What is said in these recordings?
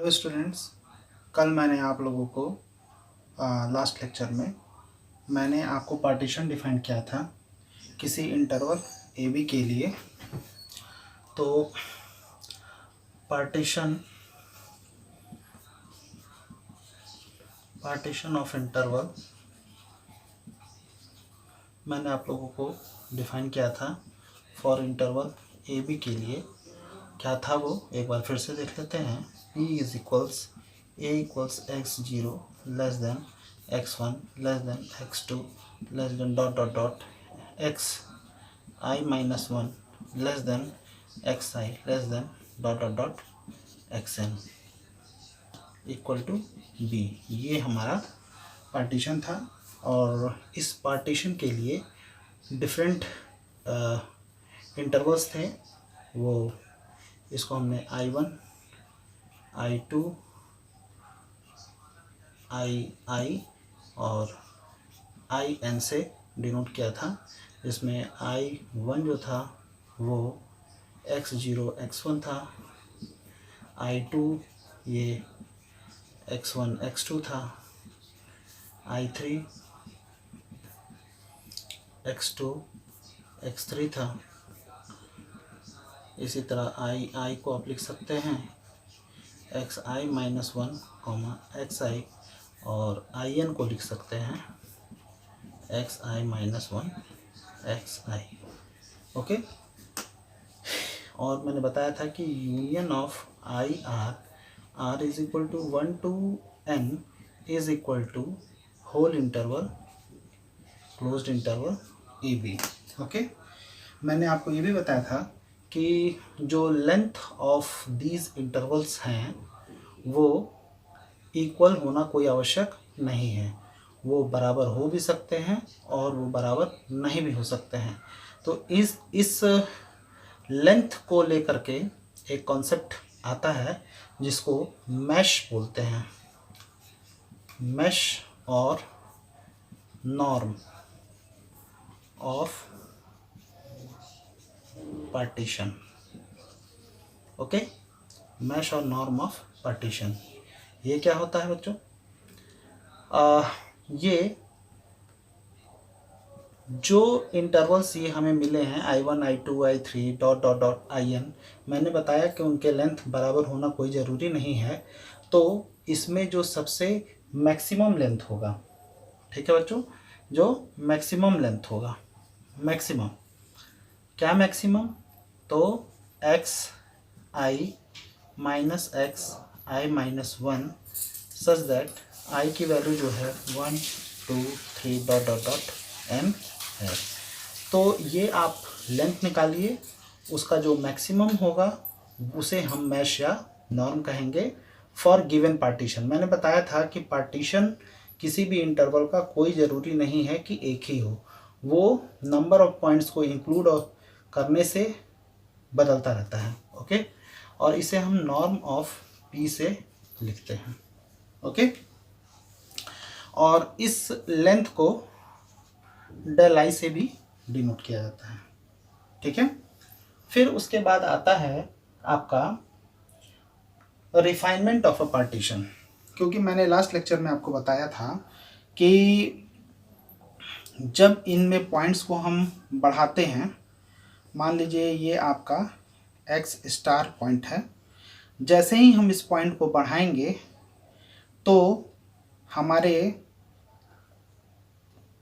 Hello students, कल मैंने आप लोगों को लास्ट लेक्चर में मैंने आपको पार्टीशन डिफाइन किया था किसी इंटरवल ए बी के लिए। तो पार्टीशन ऑफ इंटरवल मैंने आप लोगों को डिफाइन किया था फॉर इंटरवल ए बी के लिए। क्या था वो एक बार फिर से देख लेते हैं। P is equals A equals x0 less than x1 less than x2 less than dot dot dot xi-1 less than xi less than dot dot dot xn equal to b। ये हमारा पार्टीशन था और इस partition के लिए different intervals थे। वो इसको हमने I1 I2 I और IN से डिनोट किया था, जिसमें I1 जो था वो x0 x1 था, I2 ये x1 x2 था, I3 x2 x3 था। इसी तरह I को आप लिख सकते हैं xi-1 xi और IN को लिख सकते हैं xi-1 xi। ओके, और मैंने बताया था कि union of I R is equal to 1 to n is equal to whole interval closed interval A B. Okay, मैंने आपको ये भी बताया था कि जो लेंथ ऑफ दीज इंटरवल्स हैं वो इक्वल होना कोई आवश्यक नहीं है। वो बराबर हो भी सकते हैं और वो बराबर नहीं भी हो सकते हैं। तो इस लेंथ को लेकर के एक कॉन्सेप्ट आता है जिसको मैश बोलते हैं। Mesh or norm of partition. Okay, mesh or norm of partition ये क्या होता है बच्चों? ये जो इंटरवल्स ये हमें मिले हैं I1 I2 I3 dot dot dot IN, मैंने बताया कि उनके लेंथ बराबर होना कोई ज़रूरी नहीं है। तो इसमें जो सबसे मैक्सिमम लेंथ होगा, ठीक है बच्चों, जो मैक्सिमम लेंथ होगा, मैक्सिमम क्या मैक्सिमम? तो xi minus xi-1 such that i की वैल्यू जो है 1 2 3 डॉट डॉट डॉट n है। तो ये आप लेंथ निकालिए, उसका जो मैक्सिमम होगा उसे हम मैश या नॉर्म कहेंगे फॉर गिवन पार्टीशन। मैंने बताया था कि पार्टीशन किसी भी इंटरवल का कोई ज़रूरी नहीं है कि एक ही हो, वो नंबर ऑफ पॉइंट्स को इंक्लूड करने से बदलता रहता है। ओके, और इसे हम नॉर्म ऑफ P से लिखते हैं। ओके, और इस लेंथ को डेल I से भी डिनोट किया जाता है। ठीक है, फिर उसके बाद आता है आपका रिफाइनमेंट ऑफ अ पार्टीशन। क्योंकि मैंने लास्ट लेक्चर में आपको बताया था कि जब इनमें पॉइंट्स को हम बढ़ाते हैं, मान लीजिए ये आपका x स्टार पॉइंट है, जैसे ही हम इस पॉइंट को बढ़ाएंगे तो हमारे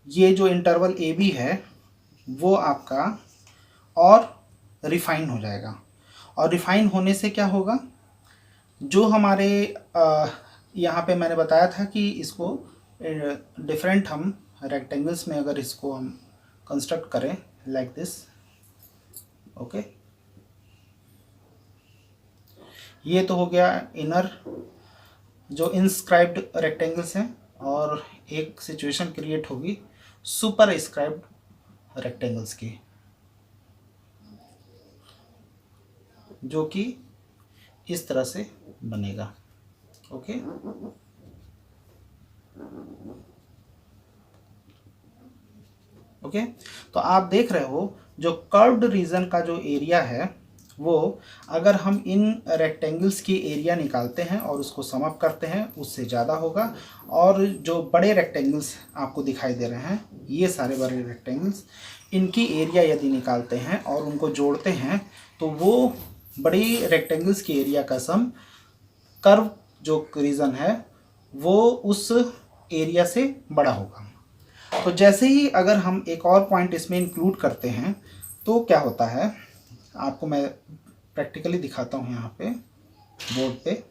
ये जो इंटरवल ए बी है वो आपका और रिफाइन हो जाएगा। और रिफाइन होने से क्या होगा, जो हमारे यहाँ पे मैंने बताया था कि इसको डिफरेंट हम रेक्टेंगल्स में अगर इसको हम कंस्ट्रक्ट करें लाइक दिस। ओके, ये तो हो गया इनर जो इंस्क्राइब्ड रेक्टेंगल्स हैं, और एक सिचुएशन क्रिएट होगी सुपर इंस्क्राइब्ड रेक्टेंगल्स की, जो कि इस तरह से बनेगा। ओके, ओके, तो आप देख रहे हो जो कर्व्ड रीजन का जो एरिया है वो अगर हम इन रेक्टेंगल्स की एरिया निकालते हैं और उसको सम अप करते हैं उससे ज़्यादा होगा। और जो बड़े रेक्टेंगल्स आपको दिखाई दे रहे हैं, ये सारे बड़े रेक्टेंगल्स, इनकी एरिया यदि निकालते हैं और उनको जोड़ते हैं तो वो बड़ी रेक्टेंगल्स की एरिया का सम कर्व जो रीजन है वो उस एरिया से बड़ा होगा। तो जैसे ही अगर हम एक और पॉइंट इसमें इंक्लूड करते हैं तो क्या होता है, आपको मैं प्रैक्टिकली दिखाता हूँ यहाँ पे बोर्ड पे।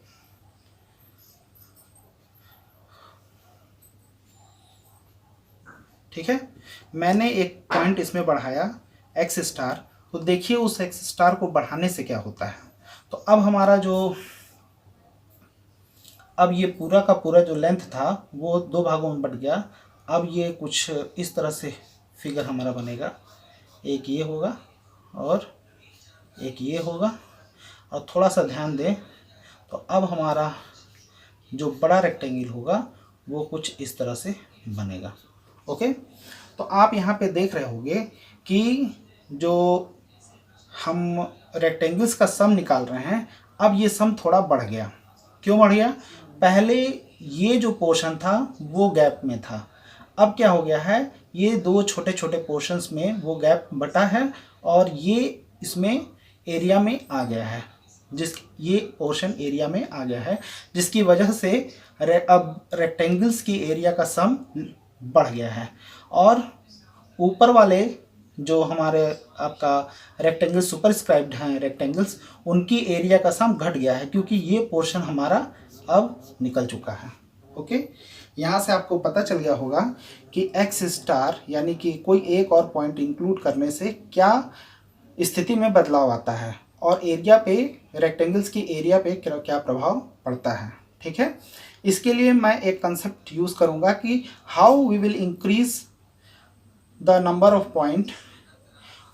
ठीक है, मैंने एक पॉइंट इसमें बढ़ाया एक्स स्टार, तो देखिए उस एक्स स्टार को बढ़ाने से क्या होता है। तो अब हमारा जो अब ये पूरा का पूरा जो लेंथ था वो दो भागों में बट गया। अब ये कुछ इस तरह से फिगर हमारा बनेगा, एक ये होगा और एक ये होगा। और थोड़ा सा ध्यान दें तो अब हमारा जो बड़ा रेक्टेंगल होगा वो कुछ इस तरह से बनेगा। ओके, तो आप यहाँ पे देख रहे होंगे कि जो हम रेक्टेंगल्स का सम निकाल रहे हैं, अब ये सम थोड़ा बढ़ गया। क्यों बढ़ गया? पहले ये जो पोर्शन था वो गैप में था, अब क्या हो गया है, ये दो छोटे छोटे पोर्शंस में वो गैप बटा है और ये इसमें एरिया में आ गया है, ये पोर्शन एरिया में आ गया है, जिसकी वजह से अब रेक्टेंगल्स की एरिया का सम बढ़ गया है। और ऊपर वाले जो हमारे आपका रेक्टेंगल सुपरस्क्राइब्ड हैं रेक्टेंगल्स, उनकी एरिया का सम घट गया है क्योंकि ये पोर्शन हमारा अब निकल चुका है। ओके, यहाँ से आपको पता चल गया होगा कि एक्स स्टार यानी कि कोई एक और पॉइंट इंक्लूड करने से क्या स्थिति में बदलाव आता है और एरिया पे, रेक्टेंगल्स की एरिया पे क्या प्रभाव पड़ता है। ठीक है, इसके लिए मैं एक कंसेप्ट यूज़ करूँगा कि how we will increase the number of point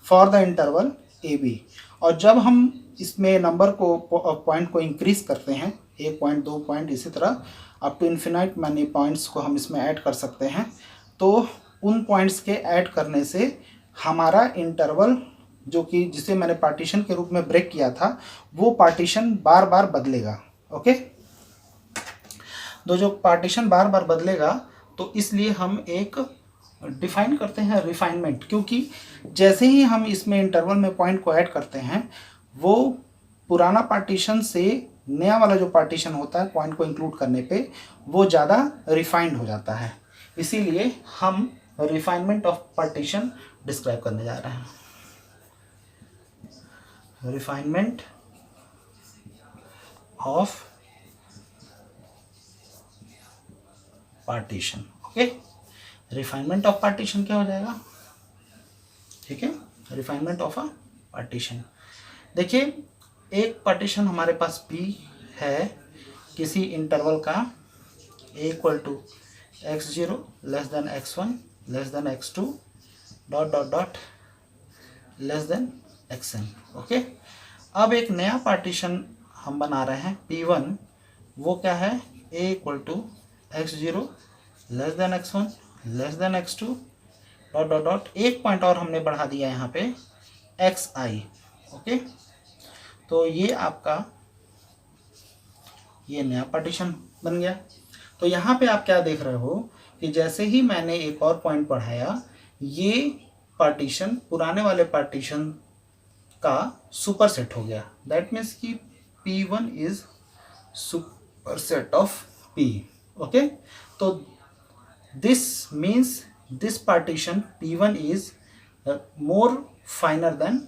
for the interval A B. और जब हम इसमें नंबर को पॉइंट को इंक्रीज करते हैं, 1 पॉइंट 2 पॉइंट इसी तरह up to infinite many points को हम इसमें ऐड कर सकते हैं, तो उन पॉइंट्स के ऐड करने से हमारा इंटरवल जो कि जिसे मैंने पार्टीशन के रूप में ब्रेक किया था वो पार्टीशन बार बार बदलेगा। ओके, तो जो पार्टीशन बार बार बदलेगा तो इसलिए हम एक डिफाइन करते हैं रिफाइनमेंट, क्योंकि जैसे ही हम इसमें इंटरवल में पॉइंट को ऐड करते हैं वो पुराना पार्टीशन से नया वाला जो पार्टीशन होता है पॉइंट को इंक्लूड करने पे वो ज़्यादा रिफाइंड हो जाता है। इसीलिए हम रिफाइनमेंट ऑफ पार्टीशन डिस्क्राइब करने जा रहे हैं। Refinement of partition. Okay, refinement of partition क्या हो जाएगा? ठीक है, रिफाइनमेंट ऑफ अ पार्टीशन। देखिए, एक पार्टीशन हमारे पास P है किसी इंटरवल का equal to x0 less than x1 less than x2 dot dot dot less than xn। Okay, अब एक नया पार्टीशन हम बना रहे हैं P1, वो क्या है, a equal to x0 less than x1 less than x2 dot dot dot, एक पॉइंट और हमने बढ़ा दिया यहाँ पे xi। ओके, तो ये आपका ये नया पार्टीशन बन गया। तो यहाँ पे आप क्या देख रहे हो कि जैसे ही मैंने एक और पॉइंट बढ़ाया, ये पार्टीशन पुराने वाले पार्टीशन का सुपरसेट हो गया। दैट मीन्स कि P1 is superset of P। Okay, तो this means this partition P1 is more finer than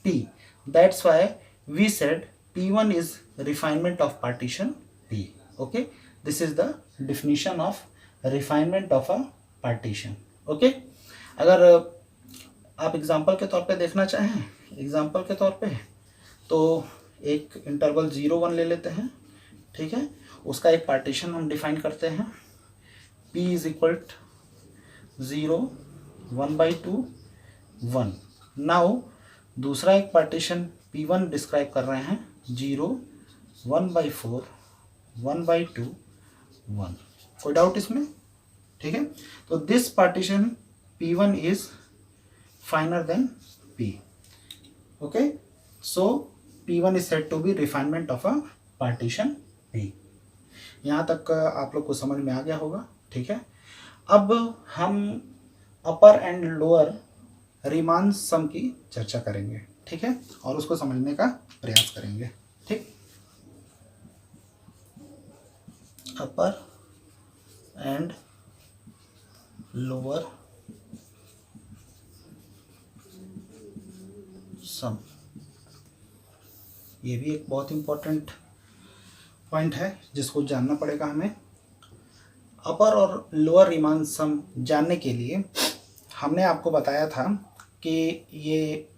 P. That's why we said P1 is refinement of partition P. Okay, this is the definition of refinement of a partition. Okay, अगर आप example के तौर पे देखना चाहें, example के तौर पे तो एक इंटरवल 0 1 ले लेते हैं। ठीक है, उसका एक पार्टीशन हम डिफाइन करते हैं, P इज इक्वल 0 1/2 1। नाउ दूसरा एक पार्टीशन P1 डिस्क्राइब कर रहे हैं 0 1/4 1/2 1। कोई डाउट इसमें? ठीक है, तो this partition P1 is finer than P। Okay, So P1 is said to be refinement of a partition P. यहाँ तक आप लोग को समझ में आ गया होगा, ठीक है। अब हम अपर एंड लोअर रीमान सम की चर्चा करेंगे, ठीक है, और उसको समझने का प्रयास करेंगे, ठीक। अपर एंड लोअर सम, ये भी एक बहुत इम्पोर्टेंट पॉइंट है जिसको जानना पड़ेगा हमें। अपर और लोअर रीमान सम जानने के लिए हमने आपको बताया था कि ये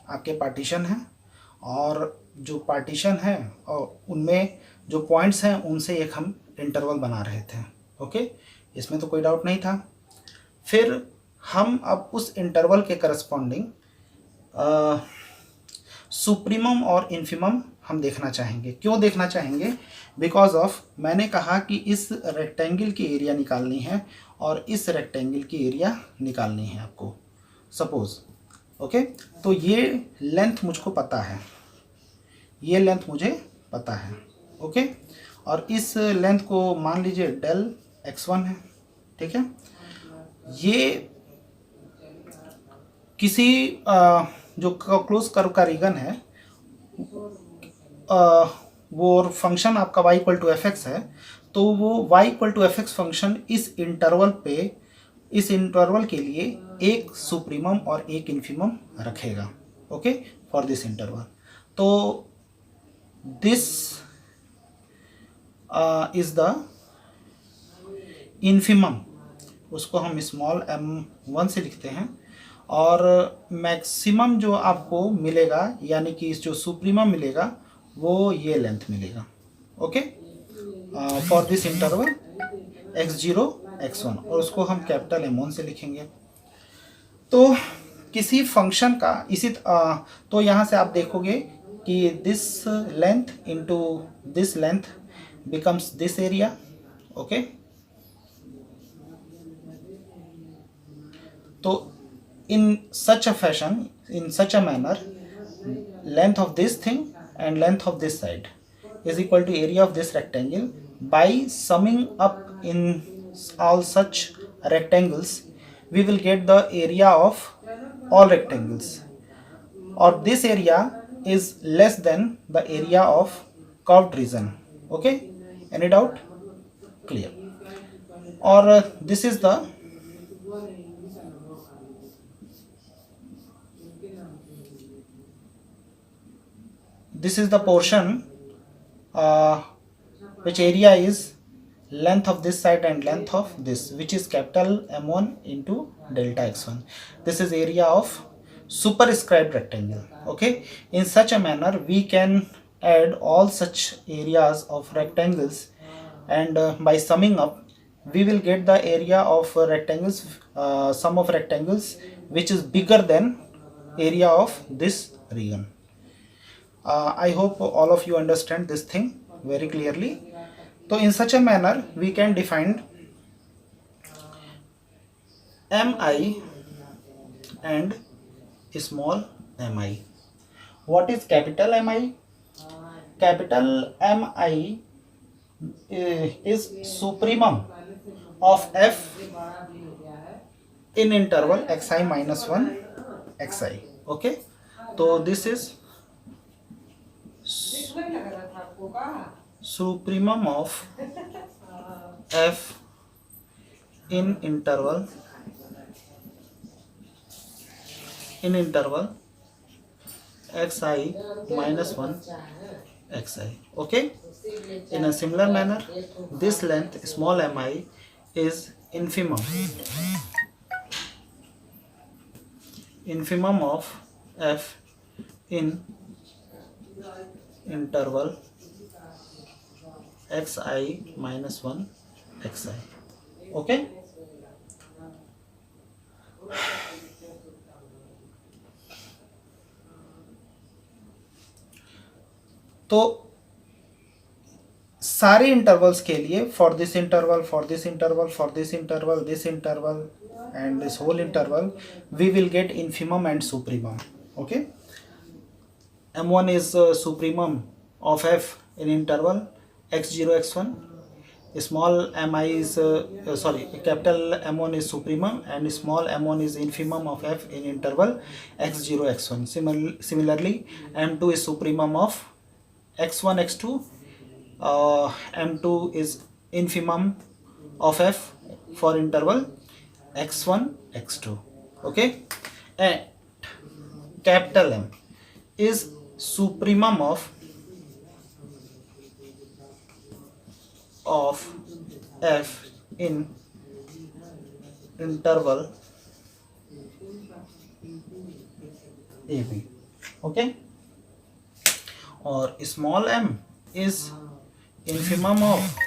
आपके पार्टीशन है, और जो पार्टीशन है और उनमें जो पॉइंट्स हैं उनसे एक हम इंटरवल बना रहे थे, ओके, इसमें तो कोई डाउट नहीं था। फिर हम अब उस इंटरवल के करस्पॉन्डिंग सुप्रीमम और इन्फिमम हम देखना चाहेंगे। क्यों देखना चाहेंगे? बिकॉज ऑफ मैंने कहा कि इस रेक्टेंगल की एरिया निकालनी है और इस रेक्टेंगल की एरिया निकालनी है आपको, सपोज, ओके। तो ये लेंथ मुझको पता है, ये लेंथ मुझे पता है, ओके, और इस लेंथ को मान लीजिए डेल x1 है, ठीक है। ये किसी जो क्लोज कर्व का रीजन है वो फंक्शन आपका y equal to F X है, तो वो y equal to F X function इस इंटरवल के लिए एक सुप्रीमम और एक इन्फिमम रखेगा, ओके, फॉर दिस इंटरवल। तो दिस इज द इन्फिमम, उसको हम स्मॉल m1 से लिखते हैं, और मैक्सिमम जो आपको मिलेगा यानी कि जो सुप्रीमम मिलेगा वो ये लेंथ मिलेगा, okay, for this interval x0 x1, और उसको हम कैपिटल M1 से लिखेंगे। तो किसी फंक्शन का इसी तो यहाँ से आप देखोगे कि this length into this length becomes this area, okay. तो in such a fashion, in such a manner, length of this thing and length of this side is equal to area of this rectangle. By summing up in all such rectangles, we will get the area of all rectangles, or this area is less than the area of curved region, okay. Any doubt? Clear? Or this is the portion which area is length of this side and length of this, which is capital M1 into delta x1. This is area of superscribed rectangle, okay. In such a manner we can add all such areas of rectangles, and by summing up we will get the area of rectangles, sum of rectangles which is bigger than area of this region. I hope all of you understand this thing very clearly. So in such a manner we can define mi and small mi. What is capital Mi? Capital Mi is supremum of f in interval xi minus 1 xi, okay. So this is supremum of f in interval xi minus 1 xi, okay. In a similar manner, this length small mi is infimum of f in interval xi minus 1 xi, okay. तो सारे intervals के लिए for this interval, for this interval, for this interval, this interval and this whole interval we will get infimum and supremum, okay. m1 is supremum of f in interval x0 x1. Small mi is capital M1 is supremum and small m1 is infimum of f in interval x0 x1. Similarly, m2 is supremum of x1 x2. M2 is infimum of f for interval x1 x2. Okay, and capital M is supremum of f in interval AB. Okay, और small m is infimum of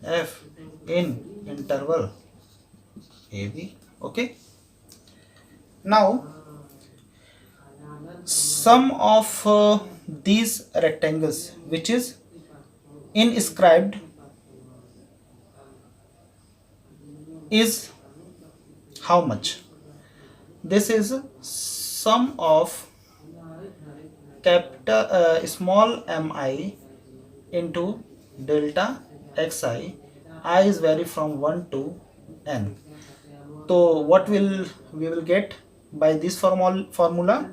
f in interval AB. Okay, now sum of these rectangles which is inscribed is how much? This is sum of capital small mi into delta xi. I is vary from 1 to n. So what we will get by this formula?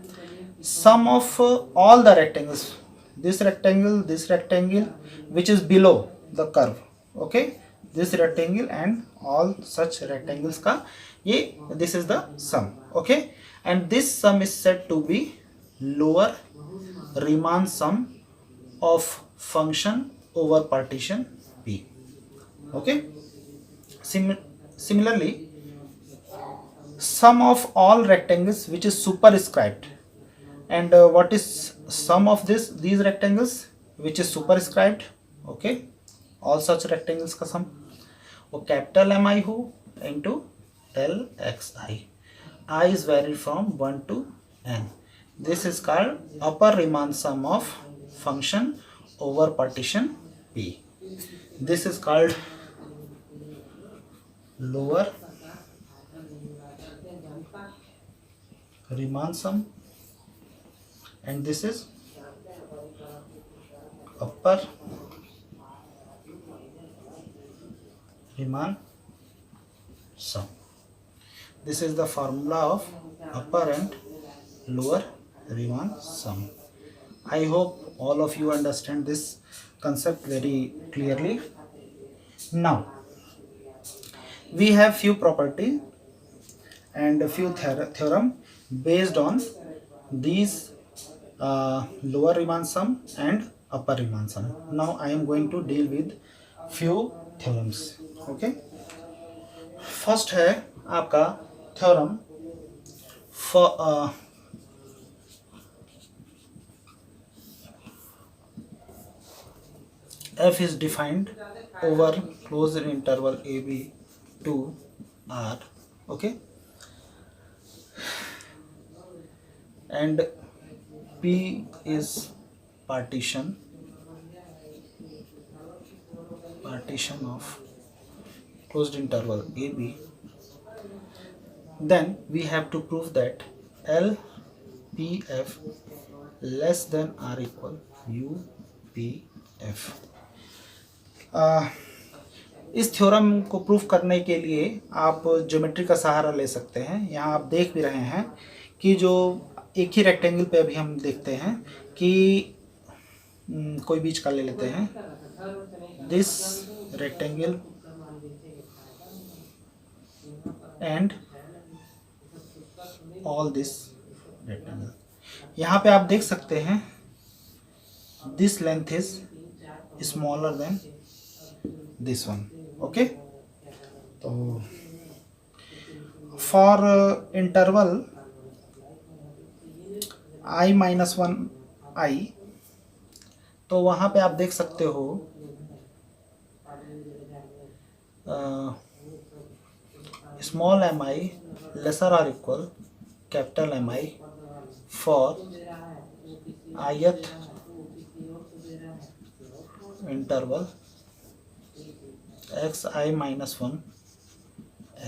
Sum of all the rectangles, this rectangle which is below the curve. Okay, this rectangle and all such rectangles ka this is the sum. Okay, and this sum is said to be lower Riemann sum of function over partition P. Okay, similarly, sum of all rectangles which is superscribed. And what is sum of these rectangles which is superscribed? Okay, all such rectangles का sum वो capital Mi हो into del xi. I is varied from 1 to n. This is called upper Riemann sum of function over partition P. This is called lower Riemann sum, and this is upper Riemann sum. This is the formula of upper and lower Riemann sum. I hope all of you understand this concept very clearly. Now we have few property and a few theorem based on these lower Riemann sum and upper Riemann sum. Now I am going to deal with few theorems. Okay, first है आपका theorem for f is defined over closed interval AB to R. Okay, and P is partition of closed interval AB. Then we have to prove that LPF less than or equal UPF. इस theorem को proof करने के लिए आप geometry का सहारा ले सकते हैं. यहाँ आप देख भी रहे हैं कि जो एक ही रेक्टेंगल पे अभी हम देखते हैं कि कोई बीच का ले लेते हैं. This rectangle and all this rectangle. यहाँ पे आप देख सकते हैं this length is smaller than this one. Okay, तो फॉर इंटरवल i-1 i, तो वहाँ पे आप देख सकते हो small mi lesser or equal capital Mi for ith interval xi-1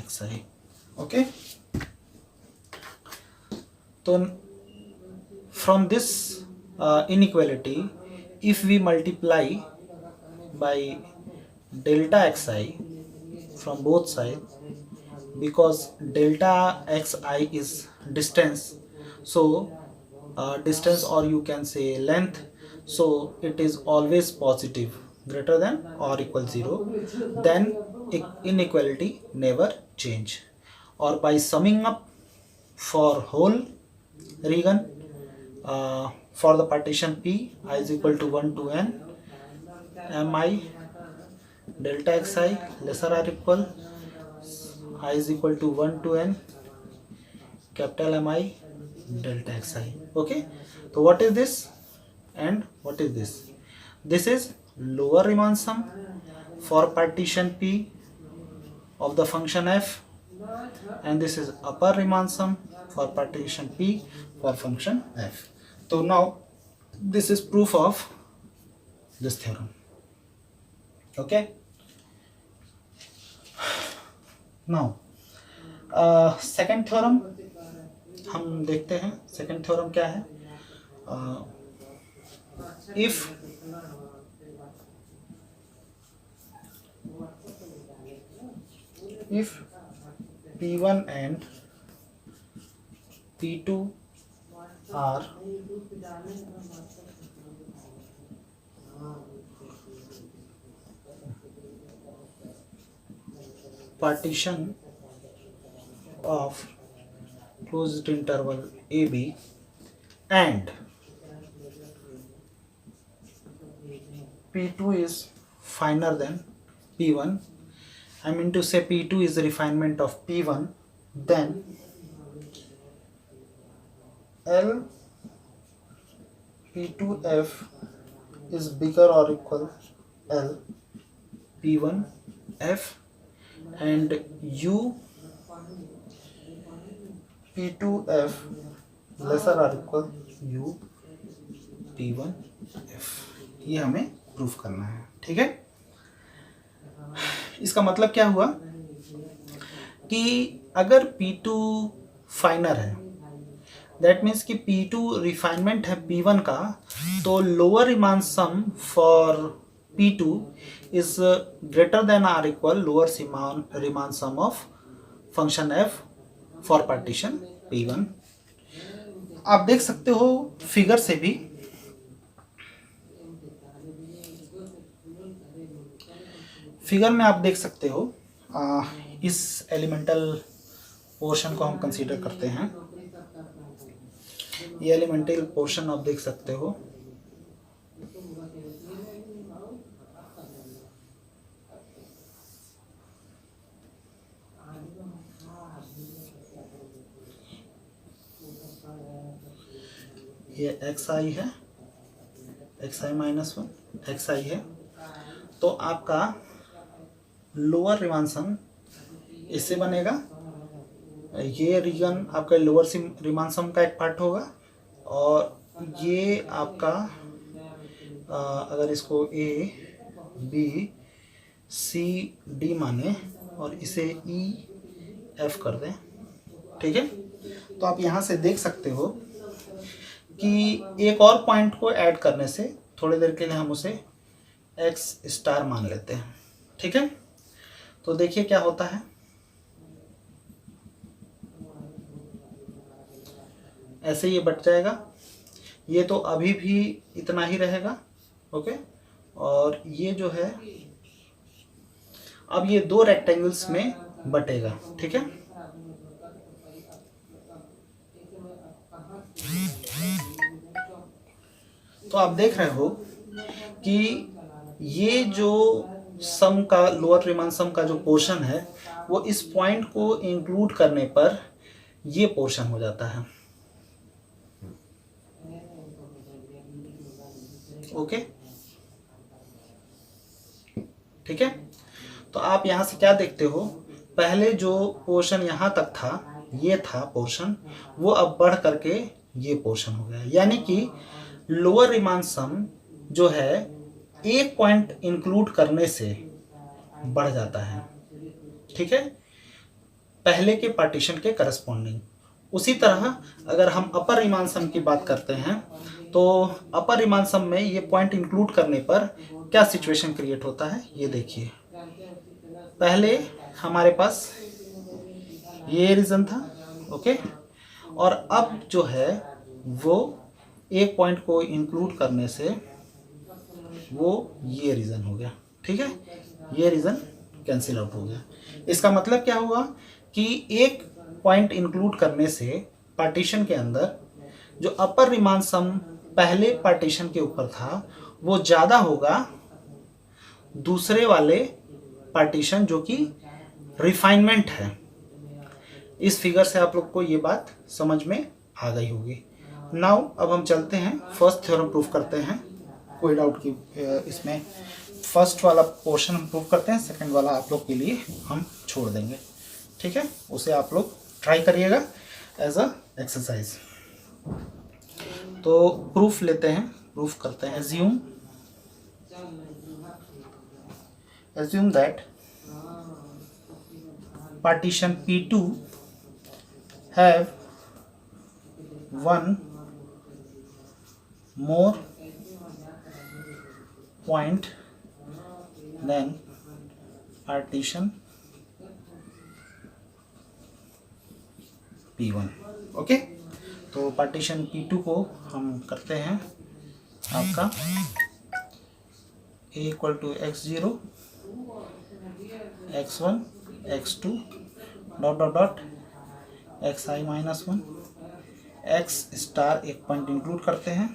xi. Okay, तो from this inequality, if we multiply by delta xi from both sides, because delta xi is distance, so distance, or you can say length, so it is always positive, greater than or equal 0, then inequality never change. Or by summing up for whole region, for the partition P, I is equal to 1 to n mi delta xi lesser or equal I is equal to 1 to n capital Mi delta xi. Okay, so what is this and what is this? This is lower Riemann sum for partition P of the function f, and this is upper Riemann sum for partition P for function f. So now this is proof of this theorem. Okay, now second theorem हम देखते हैं. Second theorem क्या है? If P1 and P2 are partition of closed interval AB and P2 is finer than P1, I mean to say P2 is the refinement of P1, then L P2F is bigger or equal L P1F, and U P2F lesser or equal U P1F. ये हमें proof करना है. ठीक है, इसका मतलब क्या हुआ कि अगर P2 फाइनर है, दैट मीन्स कि P2 रिफाइनमेंट है P1 का, तो lower Riemann sum for P2 is greater than or equal lower Riemann sum of function f for partition P1. आप देख सकते हो फिगर से भी, फिगर में आप देख सकते हो इस एलिमेंटल पोर्शन को हम कंसीडर करते हैं. ये एलिमेंटल पोर्शन आप देख सकते हो. ये xi है, xi माइनस 1 xi है. तो आपका लोअर रीमान सम इससे बनेगा. ये रीजन आपका लोअर रीमान सम का एक पार्ट होगा, और ये आपका अगर इसको A B C D माने और इसे E F कर दें, ठीक है, तो आप यहाँ से देख सकते हो कि एक और पॉइंट को ऐड करने से थोड़ी देर के लिए हम उसे x स्टार मान लेते हैं. ठीक है, तो देखिए क्या होता है. ऐसे ये बट जाएगा. ये तो अभी भी इतना ही रहेगा. ओके, और ये जो है अब ये दो रेक्टेंगल्स में बटेगा. ठीक है, तो आप देख रहे हो कि ये जो सम का लोअर रीमान सम का जो पोर्शन है वो इस पॉइंट को इंक्लूड करने पर ये पोर्शन हो जाता है. ओके, ठीक है, तो आप यहां से क्या देखते हो, पहले जो पोर्शन यहां तक था, ये था पोर्शन, वो अब बढ़ करके ये पोर्शन हो गया. यानी कि लोअर रीमान सम जो है एक पॉइंट इंक्लूड करने से बढ़ जाता है. ठीक है, पहले के पार्टीशन के करस्पॉन्डिंग. उसी तरह अगर हम अपर रीमान सम की बात करते हैं तो अपर रीमान सम में ये पॉइंट इंक्लूड करने पर क्या सिचुएशन क्रिएट होता है, ये देखिए। पहले हमारे पास ये रीजन था, ओके, और अब जो है वो एक पॉइंट को इंक्लूड करने से वो ये रीजन हो गया, ठीक है, ये रीजन कैंसिल आउट हो गया। इसका मतलब क्या हुआ कि एक पॉइंट इंक्लूड करने से पार्टीशन के अंदर जो अपर रीमान सम पहले पार्टीशन के ऊपर था वो ज़्यादा होगा दूसरे वाले पार्टीशन जो कि रिफाइनमेंट है। इस फिगर से आप लोग को ये बात समझ में आ गई होगी। नाउ अब हम चलते हैं फर्स्ट थ्योरम प्रूफ करते हैं, कोई डाउट की इसमें। फर्स्ट वाला पोर्शन हम प्रूव करते हैं, सेकंड वाला आप लोग के लिए हम छोड़ देंगे, ठीक है, उसे आप लोग ट्राई करिएगा एज अ एक्सरसाइज। तो प्रूफ लेते हैं, प्रूफ करते हैं। assume that partition P2 have one more point than partition P1, okay. तो पार्टीशन P2 को हम करते हैं आपका a equal to x0 x1 x2 dot dot dot xi minus 1 x star एक पॉइंट इंक्लूड करते हैं,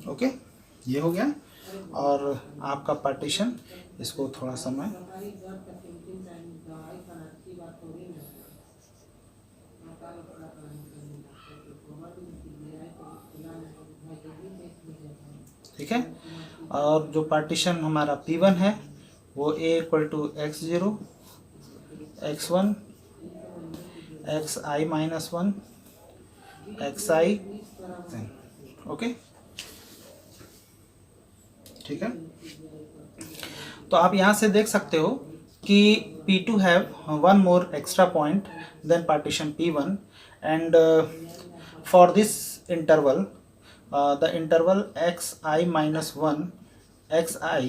ओके, ये हो गया। और आपका पार्टीशन, इसको थोड़ा समय ठीक है। और जो पार्टीशन हमारा P1 है वो a equal to x0 x1 xi minus 1 xi, okay, ठीक है। तो आप यहाँ से देख सकते हो कि P2 have one more extra point than partition P1 and for this interval the interval xi minus 1 xi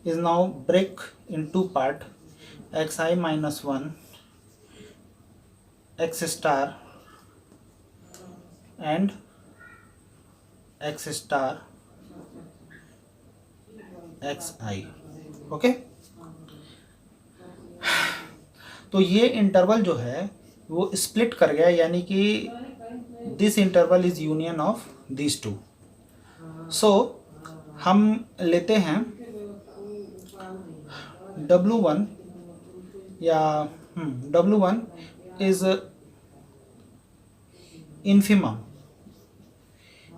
is now break in two part, xi minus 1 x star and x star xi, okay. तो ये interval जो है वो split कर गया, यानी कि this interval is union of this two. So हम लेते हैं W1 या W1 is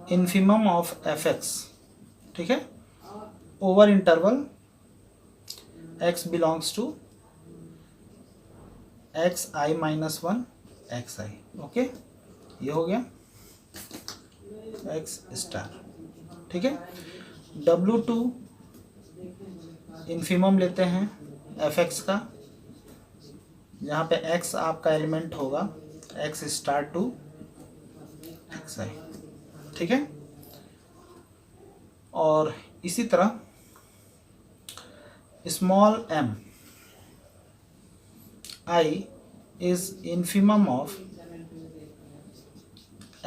infimum of fx, ठीक है, over interval x belongs to xi minus 1 xi, okay, ये हो गया x स्टार, ठीक है। W2 इन्फिमम लेते हैं fx का, जहाँ पे x आपका एलिमेंट होगा x स्टार टू xi, ठीक है। और इसी तरह small m I is infimum of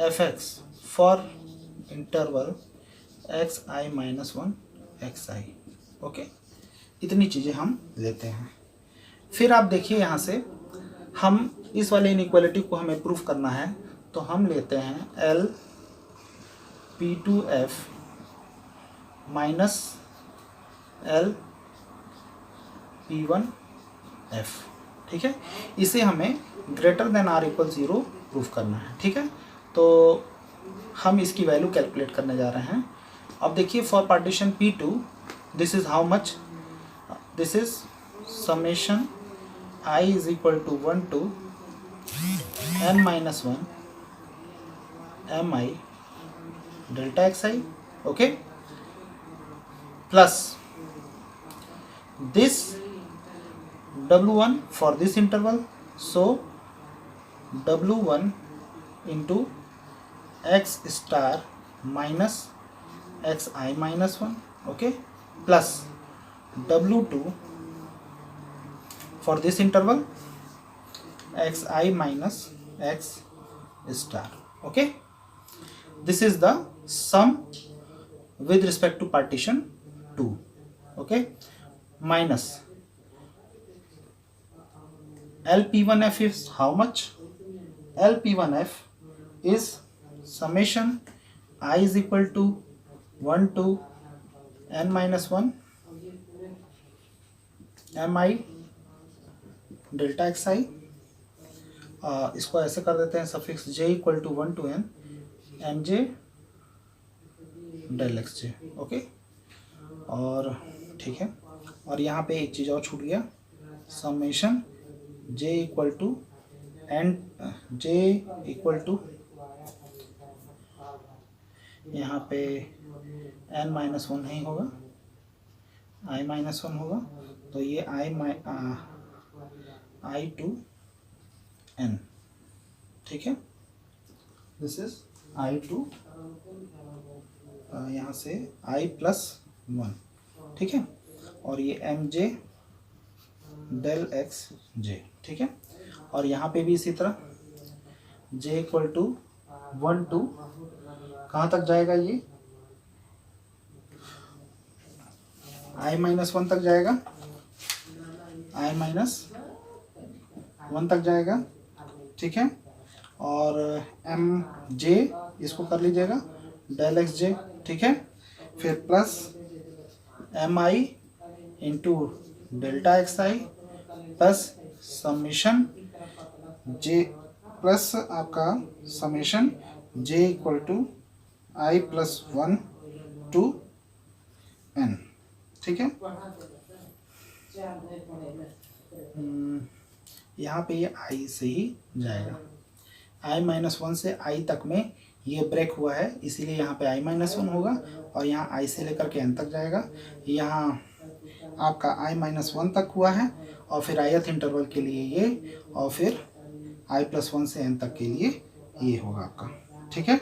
fx for interval xi minus 1 xi, okay. इतनी चीज़ें हम लेते हैं। फिर आप देखिए यहाँ से हम इस वाले इनइक्वालिटी को हमें प्रूफ करना है, तो हम लेते हैं L P2F minus L P1F, ठीक है। इसे हमें greater than or equal 0 proof करना है, ठीक है। तो हम इसकी वैल्यू कैलकुलेट करने जा रहे हैं। अब देखिए for partition P2 this is how much, this is summation I is equal to 1 to n minus 1 mi delta xi, okay, plus this W1 for this interval, so W1 into x star minus xi minus 1, okay, plus W2 for this interval xi minus x star, okay. This is the sum with respect to partition 2, okay, minus LP1F is how much? LP1F is summation I is equal to 1 to n minus 1 mi delta x i, इसको ऐसे कर देते हैं suffix j equal to 1 to n m j del x j, okay. और ठीक है, और यहाँ पे एक चीज़ और छूट गया, summation j equal to n, j equal to यहाँ पे n माइनस 1 नहीं होगा, i माइनस 1 होगा, तो ये I टू n, ठीक है। दिस इज I टू यहाँ से I प्लस 1, ठीक है, और ये एम जे डेल एक्स जे, ठीक है। और यहाँ पे भी इसी तरह j इक्वल टू 1 टू कहाँ तक जाएगा, ये I माइनस 1 तक जाएगा, I माइनस 1 तक जाएगा, ठीक है। और एम जे इसको कर लीजिएगा डेल एक्स जे, ठीक है। फिर plus m i into delta x i plus summation j plus आपका summation j equal to i plus 1 to n, ठीक है। यहाँ पे ये आई से ही जाएगा, आई माइनस 1 से आई तक में ये ब्रेक हुआ है, इसीलिए यहाँ पे आई माइनस 1 होगा, और यहाँ आई से लेकर के एन तक जाएगा, यहाँ आपका आई माइनस 1 तक हुआ है, और फिर ith इंटरवल के लिए ये, और फिर आई प्लस 1 से एन तक के लिए ये होगा आपका, ठीक है।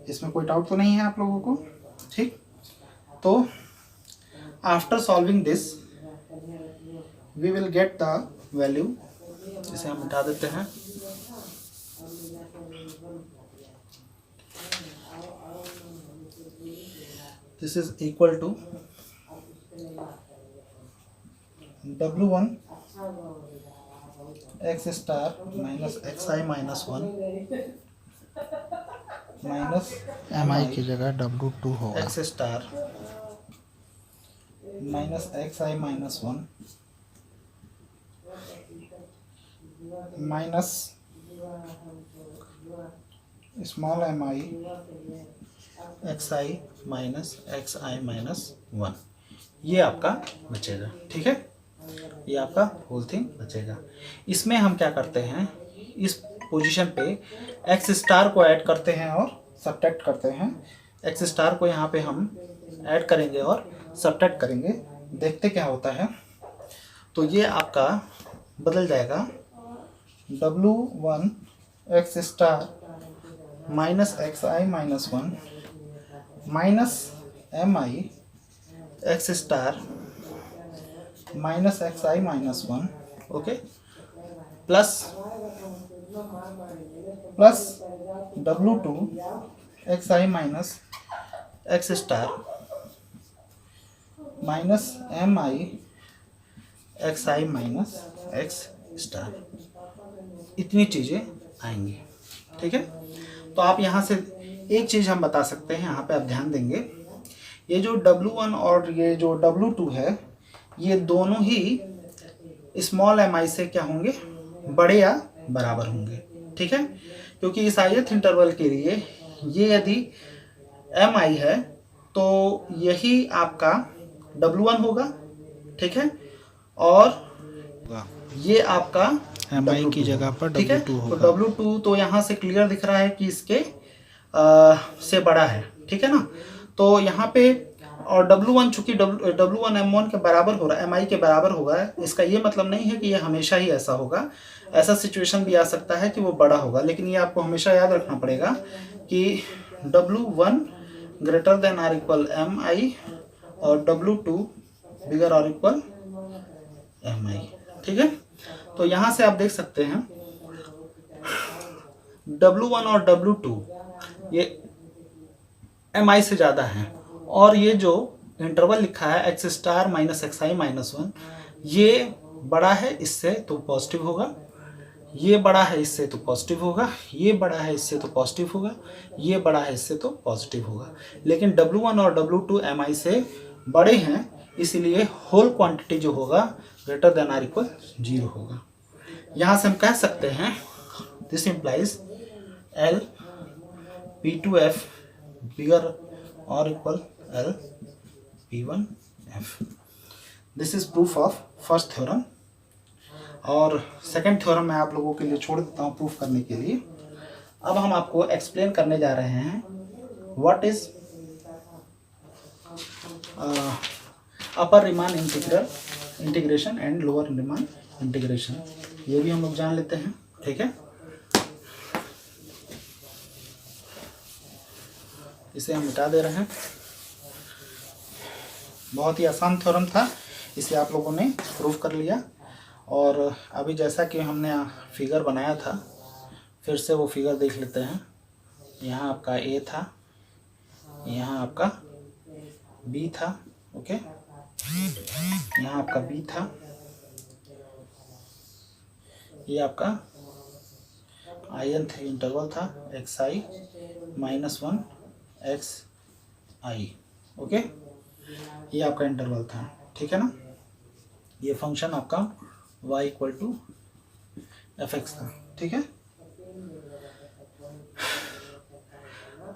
इसमें कोई डाउट तो नहीं है आप लोगों को, ठीक। तो after solving this we will get the value, इसे हम मिटा देते हैं, this is equal to W1 x star minus x i minus 1 minus m i की जगह W2 होगा, x star minus x i minus 1 minus small m i x i minus x i minus 1, ये आपका बचेगा, ठीक है। ये आपका होल थिंग बचेगा। इसमें हम क्या करते हैं, इस पोजीशन पे एक्स स्टार को ऐड करते हैं और सब्ट्रैक्ट करते हैं। एक्स स्टार को यहाँ पे हम ऐड करेंगे और सब्ट्रैक्ट करेंगे, देखते क्या होता है। तो ये आपका बदल जाएगा W1 x star minus x i minus 1 minus m i x star minus x i minus 1, okay, plus W2 x i minus x star minus m i x i minus x star, इतनी चीज़ें आएंगी, ठीक है। तो आप यहाँ से एक चीज़ हम बता सकते हैं, यहाँ पे आप ध्यान देंगे, ये जो W1 और ये जो W2 है, ये दोनों ही स्मॉल एम आई से क्या होंगे, बड़े या बराबर होंगे, ठीक है। क्योंकि इस ith इंटरवल के लिए ये यदि एम आई है तो यही आपका W1 होगा, ठीक है, और ये आपका एम आई की जगह पर ठीक है। W2 होगा। तो W2 तो यहाँ से क्लियर दिख रहा है कि इसके से बड़ा है, ठीक है ना। तो यहाँ पे और W1 चूंकि W1 M1 के बराबर हो रहा है, MI के बराबर होगा, इसका ये मतलब नहीं है कि ये हमेशा ही ऐसा होगा। ऐसा सिचुएशन भी आ सकता है कि वो बड़ा होगा, लेकिन ये आपको हमेशा याद रखना पड़ेगा कि W1 greater than or equal MI और W2 बिगर और इक्वल MI। ठीक है, तो यहाँ से आप देख सकते हैं W1 और W2 ये MI से ज़्यादा है, और ये जो इंटरवल लिखा है x star minus xi minus 1, ये बड़ा है इससे तो पॉजिटिव होगा, ये बड़ा है इससे तो पॉजिटिव होगा, ये बड़ा है इससे तो पॉजिटिव होगा, ये बड़ा है इससे तो पॉजिटिव होगा। लेकिन W1 और W2 MI से बड़े हैं, इसलिए होल क्वांटिटी जो होगा ग्रेटर देन आर इक्वल 0 होगा। यहाँ से हम कह सकते हैं this implies L P2F bigger or equal L P1F। This is proof of first theorem, और सेकंड थ्योरम मैं आप लोगों के लिए छोड़ देता हूँ प्रूफ करने के लिए। अब हम आपको एक्सप्लेन करने जा रहे हैं what is upper Riemann integration and lower Riemann integration, ये भी हम लोग जान लेते हैं। ठीक है, इसे हम मिटा दे रहे हैं। बहुत ही आसान थ्योरम था, इसे आप लोगों ने प्रूफ कर लिया। और अभी जैसा कि हमने फिगर बनाया था, फिर से वो फिगर देख लेते हैं। यहाँ आपका A था, यहाँ आपका B था, ओके, यहाँ आपका B था, ये आपका IN3 इंटरवल था, xi माइनस 1 xi, ओके, ये आपका इंटरवल था। ठीक है ना, ये फंक्शन आपका y इक्वल टू fx था। ठीक है,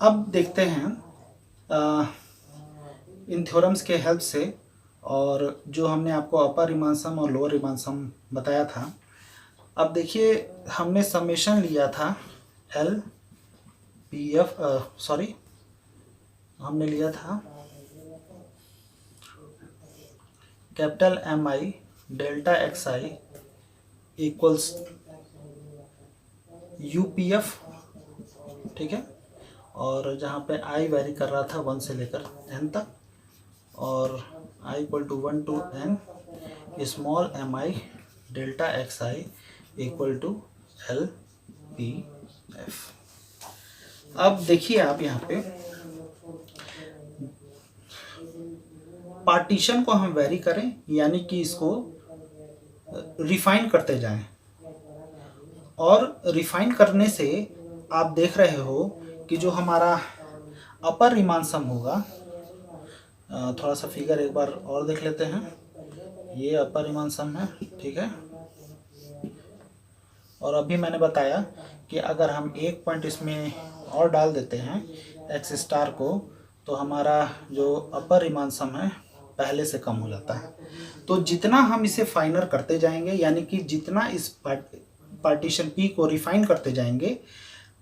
अब देखते हैं इन थ्योरम्स के हेल्प से, और जो हमने आपको अपर रीमान सम और लोअर रीमान सम बताया था। अब देखिए, हमने समेशन लिया था L PF सॉरी हमने लिया था capital MI delta XI equals UPF। ठीक है, और जहाँ पे I वेरी कर रहा था 1 से लेकर n तक, और I equal to 1 to n small MI delta XI equal to LPF। अब देखिए आप यहाँ पे पार्टीशन को हम वेरी करें, यानी कि इसको रिफाइन करते जाएं, और रिफाइन करने से आप देख रहे हो कि जो हमारा अपर रीमान सम होगा, थोड़ा सा फिगर एक बार और देख लेते हैं। ये अपर रीमान सम है, ठीक है, और अभी मैंने बताया कि अगर हम एक पॉइंट इसमें और डाल देते हैं x स्टार को, तो हमारा जो अपर रीमान सम है पहले से कम हो जाता है। तो जितना हम इसे फाइनर करते जाएंगे, यानी कि जितना इस पार्टीशन P को रिफाइन करते जाएंगे,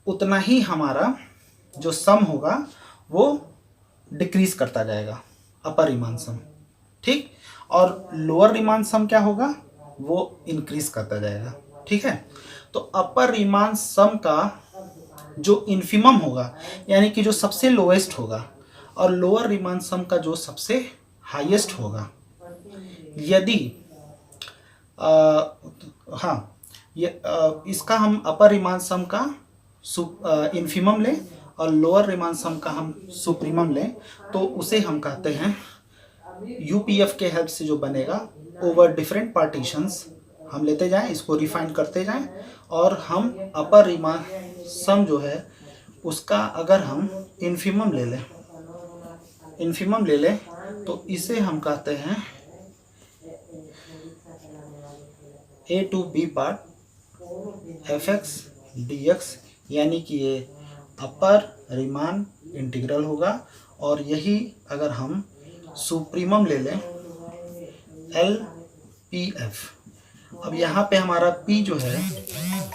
उतना ही हमारा जो सम होगा वो डिक्रीज करता जाएगा, अपर रीमान सम। ठीक, और लोअर रीमान सम क्या होगा, वो इंक्रीज करता जाएगा। ठीक है, तो अपर रीमान सम का जो इन्फिमम होगा, यानी कि जो सबसे लोएस्ट होगा, और लोअर रीमान सम का जो सबसे हाईएस्ट होगा, यदि इसका हम अपर रीमान सम का इन्फिमम लें और लोअर रीमान सम का हम सुप्रीमम लें, तो उसे हम कहते हैं UPF के हेल्प से जो बनेगा, ओवर डिफरेंट पार्टीशंस हम लेते जाएं, इसको रिफाइन करते जाएं, और हम अपर रीमान सम जो है उसका अगर हम इन्फिमम ले लें तो इसे हम कहते हैं A to B part fx dx, यानी कि ये अपर रीमान इंटीग्रल होगा। और यही अगर हम सुप्रीमम ले लें LPF, अब यहाँ पे हमारा P जो है,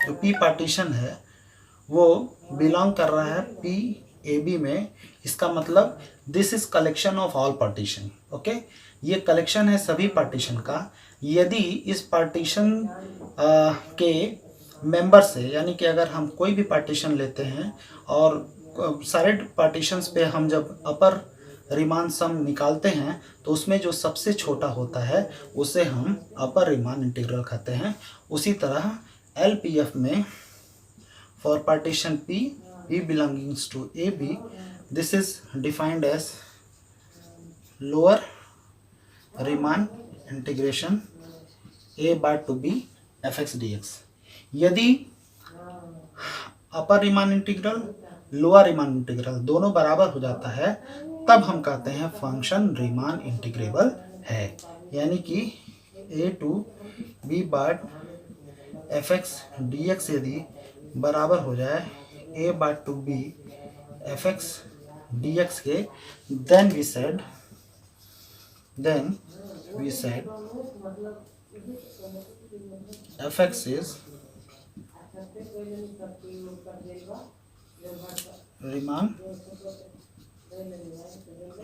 जो P पार्टीशन है, वो बिलोंग कर रहा है P ए बी में, इसका मतलब this is collection of all partition. Okay, ये कलेक्शन है सभी पार्टीशन का। यदि इस पार्टीशन के मेंबर से, यानी कि अगर हम कोई भी पार्टीशन लेते हैं और सारे पार्टीशंस पे हम जब अपर रीमान सम निकालते हैं तो उसमें जो सबसे छोटा होता है उसे हम अपर रीमान इंटीग्रल कहते हैं। उसी तरह LPF में for partition P belongs to AB, this is defined as lower Riemann integration A bar to B fx dx। यदि upper Riemann integral lower Riemann integral दोनों बराबर हो जाता है तब हम कहते हैं फंक्शन रीमान इंटीग्रेबल है। यानी कि A to B bar fx dx यदि बराबर हो जाए A बार टू B fx dx के, then we said fx is Riemann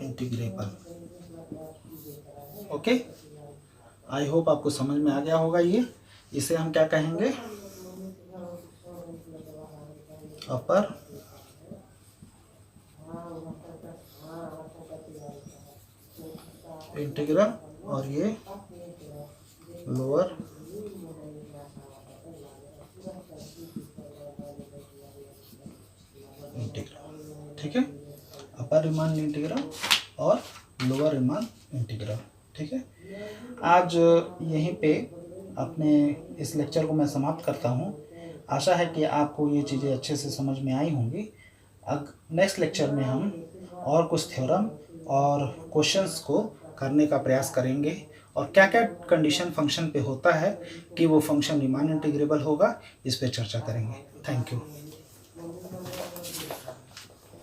integrable. Okay, I hope आपको समझ में आ गया होगा। ये इसे हम क्या कहेंगे, अपर इंटीग्रल और ये लोअर इंटीग्रल। ठीक है, अपर रीमान इंटीग्रल और लोअर रीमान इंटीग्रल। ठीक है, आज यहीं पे अपने इस लेक्चर को मैं समाप्त करता हूँ। आशा है कि आपको ये चीज़ें अच्छे से समझ में आई होंगी। अब नेक्स्ट लेक्चर में हम और कुछ थ्योरम और क्वेश्चंस को करने का प्रयास करेंगे और क्या क्या कंडीशन फंक्शन पे होता है कि वो फंक्शन रीमान इंटीग्रेबल होगा, इस पे चर्चा करेंगे। Thank you.